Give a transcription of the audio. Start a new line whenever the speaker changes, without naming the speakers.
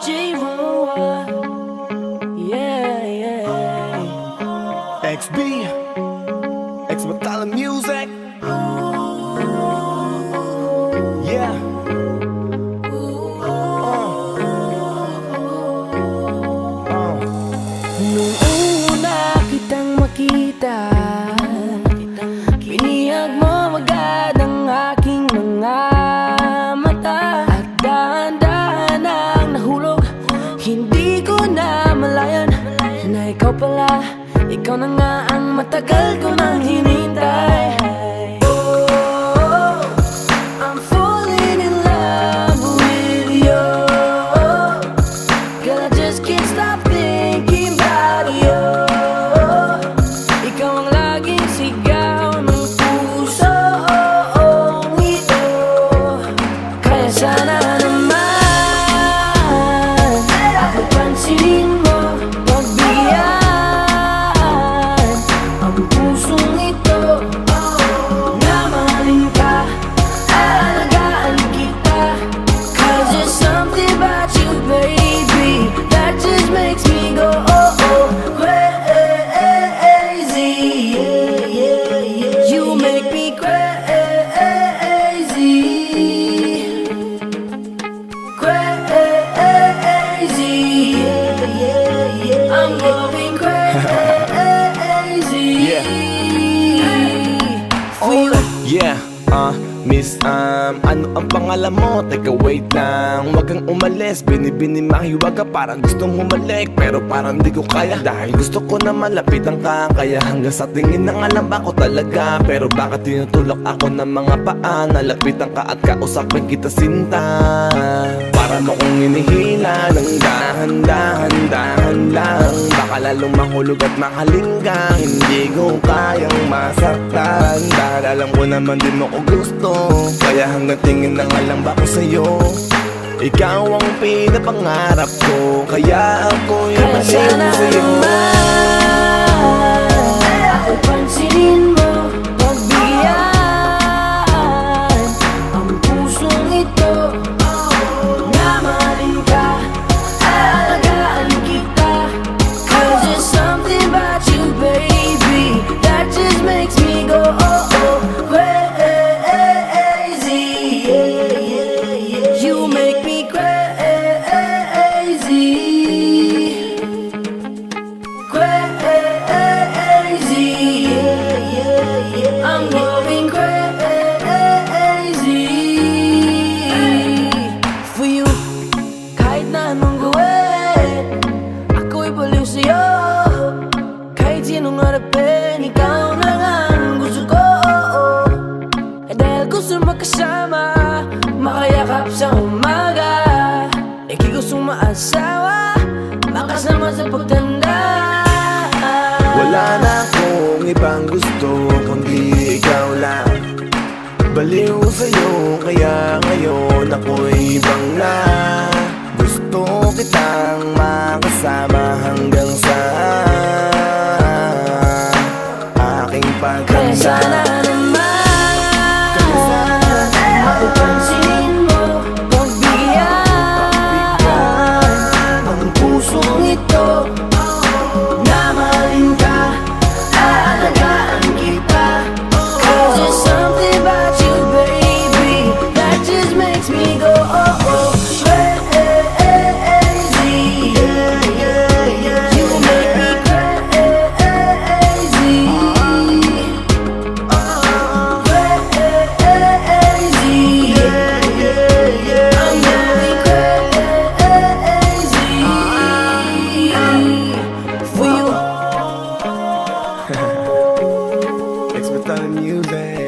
J-Roa, yeah, yeah.
XB, X Batala Music. Yeah.
Nung una kitang makita, binihag mo agad ang aking mga mata. At dahan-dahan ang nahulog, hindi ko na malayan na ikaw pala, ikaw na nga ang matagal ko nang hinintay. Oh, I'm falling in love with you. Girl, I just can't stop thinking about you. Ikaw ang laging sigaw ng pusong ito. Kaya sana naman ako pansinin mo, pagbigyan ang pusong ito. Na mahalin ka, aalagaan kita. 'Cause there's something about you, baby, that just makes me go crazy. Yeah, yeah, yeah. You make me crazy, crazy. Yeah, yeah, yeah. I'm going crazy.
Yeah.
For you.
Yeah, Miss, ano ang pangalan mo? Teka, wait lang, wag kang umalis. Binibini mahiwag ka, parang gustong humalik, pero parang di ko kaya. Dahil gusto ko na malapitan ka, kaya hanggang sa tingin ng alam ba ko talaga. Pero bakit tinutulak ako ng mga paa? Nalapitan ka at kausapin kita, sinta. Para mo kong inihila ng dahan-dahan lang. Baka lalong mahulog at mahalin ka. Hindi ko kayang masaktan, dahil alam ko naman din mo ko gusto. Kaya hanggang tingin na nga lang ba ko sa'yo? Ikaw ang pinapangarap ko, kaya ako'y
Kaya sana
sa'yo.
naman ako pansinin mo, pagbigyan ang pusong ito. Na mahalin ka, aalagaan kita. 'Cause there's something about you, baby, that just makes me go crazy. Yeah, yeah, yeah. You make me crazy, crazy. Yeah, yeah, yeah. I'm going crazy for you. Kahit na anong gawin, ako'y baliw sa'yo. Kahit sinong harapin, ikaw na nga ang gusto ko. Dahil gusto magkasama, makayakap sa umaga. Ika'y gustong maasawa, makasama sa pagtanda.
Wala na akong ibang gusto, kundi ikaw lang. Baliw sa'yo, kaya ngayon ako'y ibang na. Gusto kitang makasama hanggang sa aking
Kaya sana
pagkanda.
naman ako pansinin mo, pagbigyan ang pusong ito. Na mahalin ka, aalagaan kita. 'Cause there's something about you, baby, that just makes me go crazy. Yeah, yeah, yeah. You make me crazy, crazy. Yeah, yeah, yeah. I'm going crazy for you.
X Batala Music.